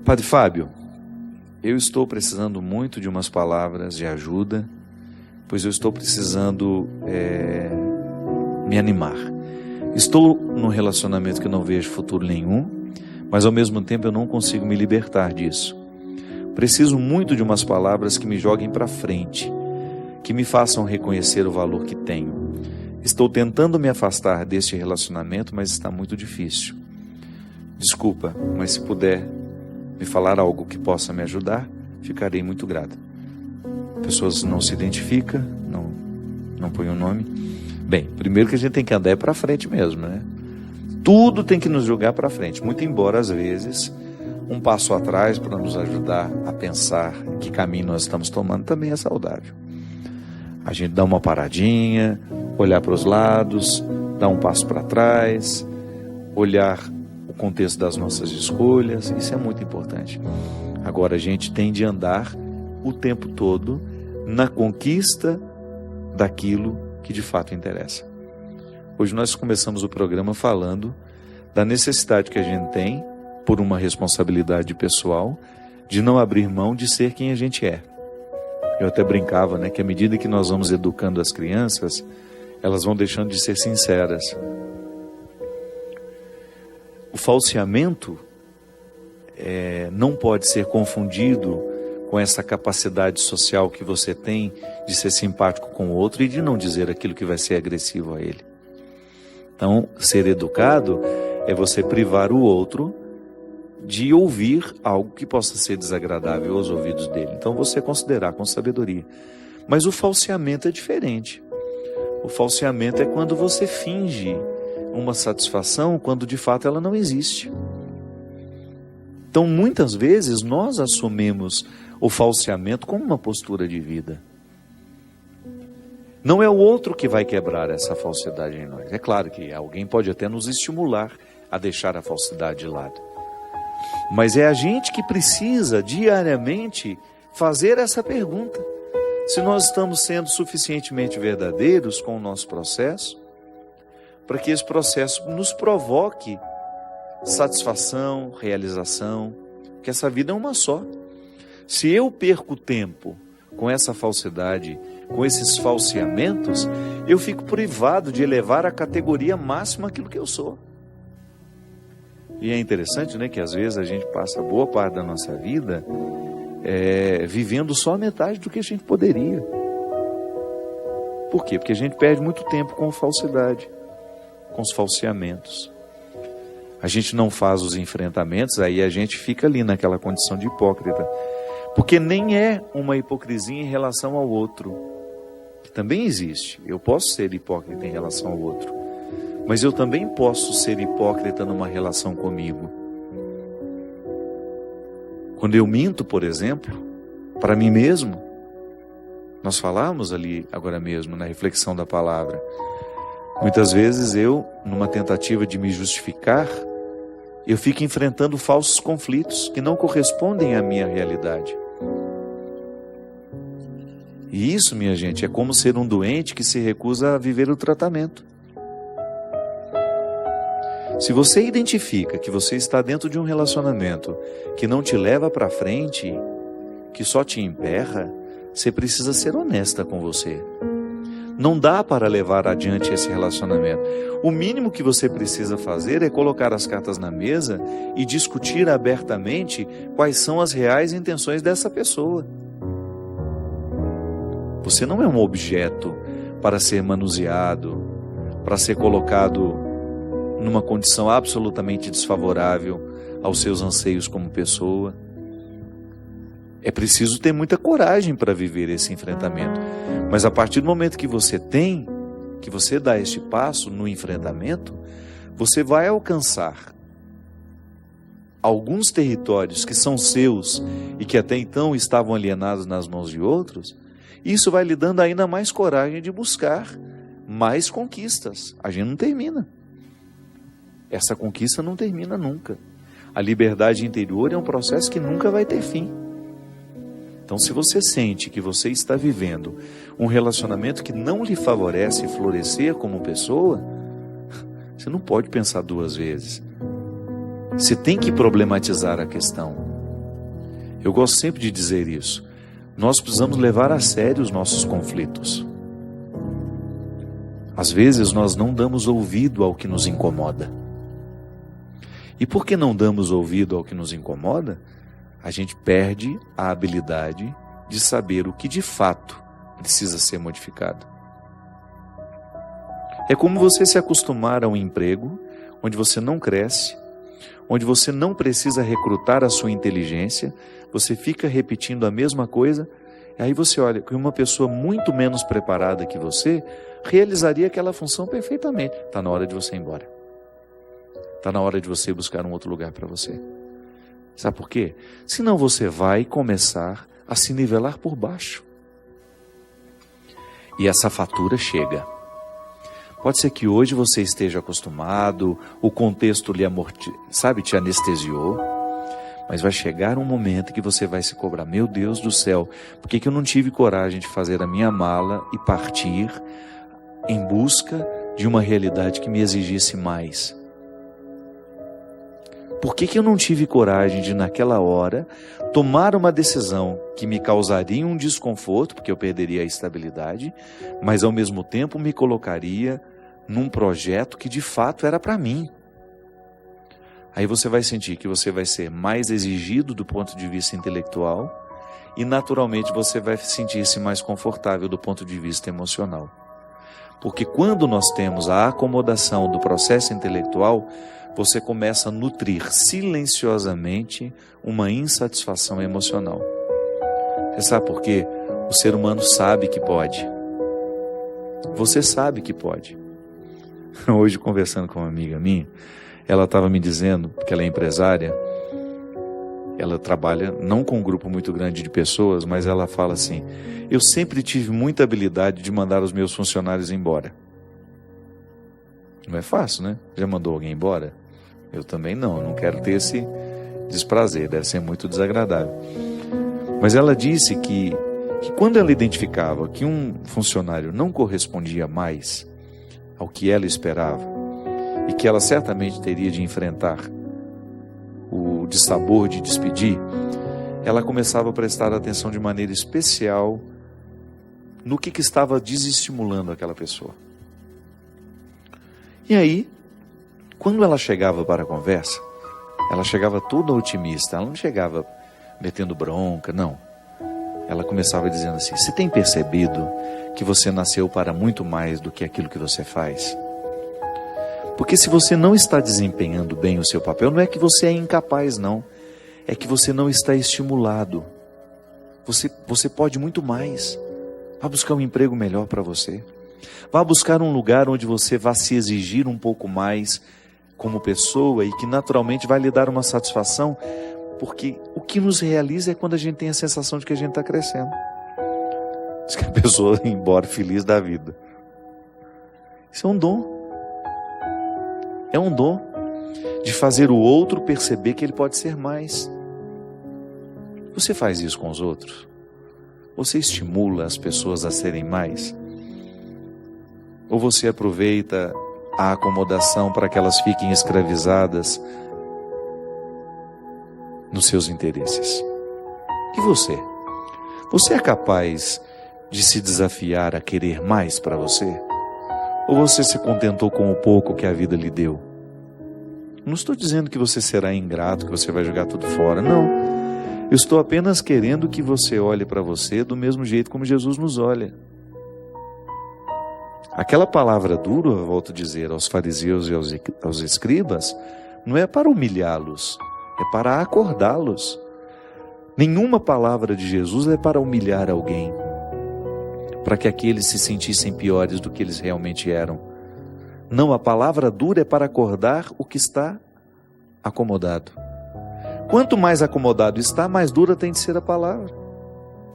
Padre Fábio, eu estou precisando muito de umas palavras de ajuda, pois eu estou precisando me animar. Estou num relacionamento que eu não vejo futuro nenhum, mas ao mesmo tempo eu não consigo me libertar disso. Preciso muito de umas palavras que me joguem para frente, que me façam reconhecer o valor que tenho. Estou tentando me afastar deste relacionamento, mas está muito difícil. Desculpa, mas se puder me falar algo que possa me ajudar, ficarei muito grato. Pessoas não se identificam, não põem o nome. Bem, primeiro que a gente tem que andar para frente mesmo, né? Tudo tem que nos jogar para frente, muito embora às vezes um passo atrás para nos ajudar a pensar que caminho nós estamos tomando também é saudável. A gente dá uma paradinha, olhar para os lados, dar um passo para trás, olhar o contexto das nossas escolhas, isso é muito importante. Agora a gente tem de andar o tempo todo na conquista daquilo que de fato interessa. Hoje nós começamos o programa falando da necessidade que a gente tem, por uma responsabilidade pessoal, de não abrir mão de ser quem a gente é. Eu até brincava, né, que à medida que nós vamos educando as crianças, elas vão deixando de ser sinceras. O falseamento não pode ser confundido com essa capacidade social que você tem de ser simpático com o outro e de não dizer aquilo que vai ser agressivo a ele. Então, ser educado é você privar o outro de ouvir algo que possa ser desagradável aos ouvidos dele. Então, você considerar com sabedoria. Mas o falseamento é diferente. O falseamento é quando você finge uma satisfação quando de fato ela não existe. Então, muitas vezes, nós assumimos o falseamento como uma postura de vida. Não é o outro que vai quebrar essa falsidade em nós. É claro que alguém pode até nos estimular a deixar a falsidade de lado. Mas é a gente que precisa diariamente fazer essa pergunta. Se nós estamos sendo suficientemente verdadeiros com o nosso processo, para que esse processo nos provoque satisfação, realização, que essa vida é uma só. Se eu perco tempo com essa falsidade, com esses falseamentos, eu fico privado de elevar à categoria máxima aquilo que eu sou. E é interessante, né, que às vezes a gente passa boa parte da nossa vida vivendo só a metade do que a gente poderia. Por quê? Porque a gente perde muito tempo com falsidade, com os falseamentos. A gente não faz os enfrentamentos, aí a gente fica ali naquela condição de hipócrita. Porque nem é uma hipocrisia em relação ao outro, que também existe. Eu posso ser hipócrita em relação ao outro, mas eu também posso ser hipócrita numa relação comigo. Quando eu minto, por exemplo, para mim mesmo, nós falamos ali agora mesmo na reflexão da palavra, muitas vezes eu, numa tentativa de me justificar, eu fico enfrentando falsos conflitos que não correspondem à minha realidade. E isso, minha gente, é como ser um doente que se recusa a viver o tratamento. Se você identifica que você está dentro de um relacionamento que não te leva para frente, que só te emperra, você precisa ser honesta com você. Não dá para levar adiante esse relacionamento. O mínimo que você precisa fazer é colocar as cartas na mesa e discutir abertamente quais são as reais intenções dessa pessoa. Você não é um objeto para ser manuseado, para ser colocado numa condição absolutamente desfavorável aos seus anseios como pessoa. É preciso ter muita coragem para viver esse enfrentamento. Mas a partir do momento que você dá este passo no enfrentamento, você vai alcançar alguns territórios que são seus e que até então estavam alienados nas mãos de outros. Isso vai lhe dando ainda mais coragem de buscar mais conquistas. A gente não termina. Essa conquista não termina nunca. A liberdade interior é um processo que nunca vai ter fim. Então, se você sente que você está vivendo um relacionamento que não lhe favorece florescer como pessoa, você Você não pode pensar duas vezes. Você tem que problematizar a questão. Eu gosto sempre de dizer isso. Nós precisamos levar a sério os nossos conflitos. Às vezes nós não damos ouvido ao que nos incomoda. E por que não damos ouvido ao que nos incomoda? A gente perde a habilidade de saber o que de fato precisa ser modificado. É como você se acostumar a um emprego onde você não cresce, onde você não precisa recrutar a sua inteligência, você fica repetindo a mesma coisa, e aí você olha que uma pessoa muito menos preparada que você realizaria aquela função perfeitamente. Está na hora de você ir embora. Está na hora de você buscar um outro lugar para você. Sabe por quê? Senão você vai começar a se nivelar por baixo. E essa fatura chega. Pode ser que hoje você esteja acostumado, o contexto te anestesiou, mas vai chegar um momento que você vai se cobrar: meu Deus do céu, por que eu não tive coragem de fazer a minha mala e partir em busca de uma realidade que me exigisse mais? Por que eu não tive coragem de, naquela hora, tomar uma decisão que me causaria um desconforto, porque eu perderia a estabilidade, mas ao mesmo tempo me colocaria num projeto que de fato era para mim? Aí você vai sentir que você vai ser mais exigido do ponto de vista intelectual e naturalmente você vai sentir-se mais confortável do ponto de vista emocional. Porque quando nós temos a acomodação do processo intelectual, você começa a nutrir silenciosamente uma insatisfação emocional. Você sabe por quê? O ser humano sabe que pode. Você sabe que pode. Hoje, conversando com uma amiga minha, ela estava me dizendo, porque ela é empresária, ela trabalha não com um grupo muito grande de pessoas, mas ela fala assim: eu sempre tive muita habilidade de mandar os meus funcionários embora. Não é fácil, né? Já mandou alguém embora? Eu também não quero ter esse desprazer, deve ser muito desagradável. Mas ela disse que quando ela identificava que um funcionário não correspondia mais ao que ela esperava, e que ela certamente teria de enfrentar o dissabor de despedir, ela começava a prestar atenção de maneira especial no que estava desestimulando aquela pessoa. E aí, quando ela chegava para a conversa, ela chegava toda otimista, ela não chegava metendo bronca, não. Ela começava dizendo assim: você tem percebido que você nasceu para muito mais do que aquilo que você faz? Porque se você não está desempenhando bem o seu papel, não é que você é incapaz, não. É que você não está estimulado. Você pode muito mais. Vá buscar um emprego melhor para você. Vá buscar um lugar onde você vá se exigir um pouco mais como pessoa e que naturalmente vai lhe dar uma satisfação, porque o que nos realiza é quando a gente tem a sensação de que a gente está crescendo. Diz que a pessoa vai embora feliz da vida. Isso é um dom. É um dom de fazer o outro perceber que ele pode ser mais. Você faz isso com os outros? Você estimula as pessoas a serem mais? Ou você aproveita a acomodação para que elas fiquem escravizadas nos seus interesses? E você? Você é capaz de se desafiar a querer mais para você? Ou você se contentou com o pouco que a vida lhe deu? Não estou dizendo que você será ingrato, que você vai jogar tudo fora, não. Eu estou apenas querendo que você olhe para você do mesmo jeito como Jesus nos olha. Aquela palavra dura, eu volto a dizer, aos fariseus e aos escribas, não é para humilhá-los, é para acordá-los. Nenhuma palavra de Jesus é para humilhar alguém, para que aqueles se sentissem piores do que eles realmente eram. Não, a palavra dura é para acordar o que está acomodado. Quanto mais acomodado está, mais dura tem de ser a palavra.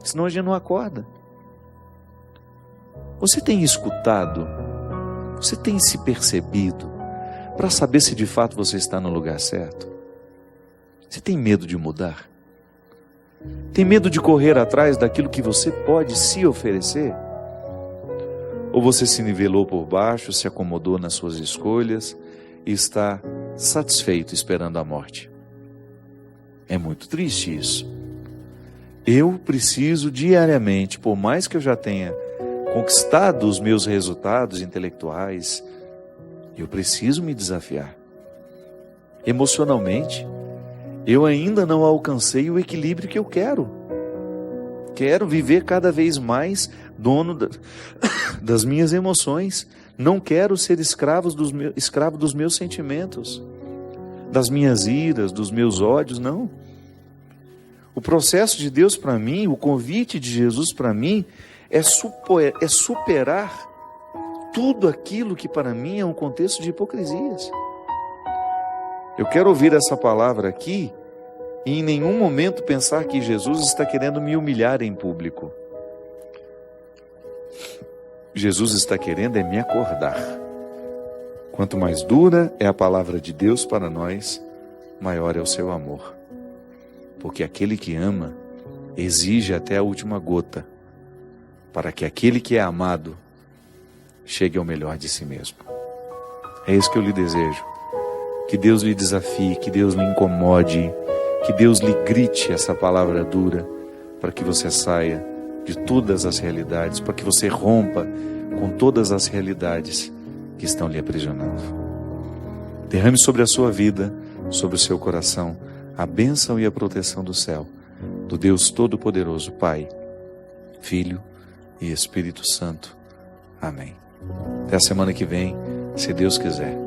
Senão a gente não acorda. Você tem escutado? Você tem se percebido para saber se de fato você está no lugar certo? Você tem medo de mudar? Tem medo de correr atrás daquilo que você pode se oferecer? Ou você se nivelou por baixo, se acomodou nas suas escolhas e está satisfeito esperando a morte? É muito triste isso. Eu preciso diariamente, por mais que eu já tenha conquistado os meus resultados intelectuais, eu preciso me desafiar. Emocionalmente, eu ainda não alcancei o equilíbrio que eu quero. Quero viver cada vez mais dono das minhas emoções. Não quero ser escravo dos meus sentimentos, das minhas iras, dos meus ódios, não. O processo de Deus para mim, o convite de Jesus para mim, é superar tudo aquilo que para mim é um contexto de hipocrisias. Eu quero ouvir essa palavra aqui e em nenhum momento pensar que Jesus está querendo me humilhar em público. Jesus está querendo me acordar. Quanto mais dura é a palavra de Deus para nós, maior é o seu amor. Porque aquele que ama exige até a última gota, para que aquele que é amado chegue ao melhor de si mesmo. É isso que eu lhe desejo. Que Deus lhe desafie, que Deus lhe incomode, que Deus lhe grite essa palavra dura, para que você saia de todas as realidades, para que você rompa com todas as realidades que estão lhe aprisionando. Derrame sobre a sua vida, sobre o seu coração, a bênção e a proteção do céu, do Deus Todo-Poderoso, Pai, Filho e Espírito Santo. Amém. Até a semana que vem, se Deus quiser.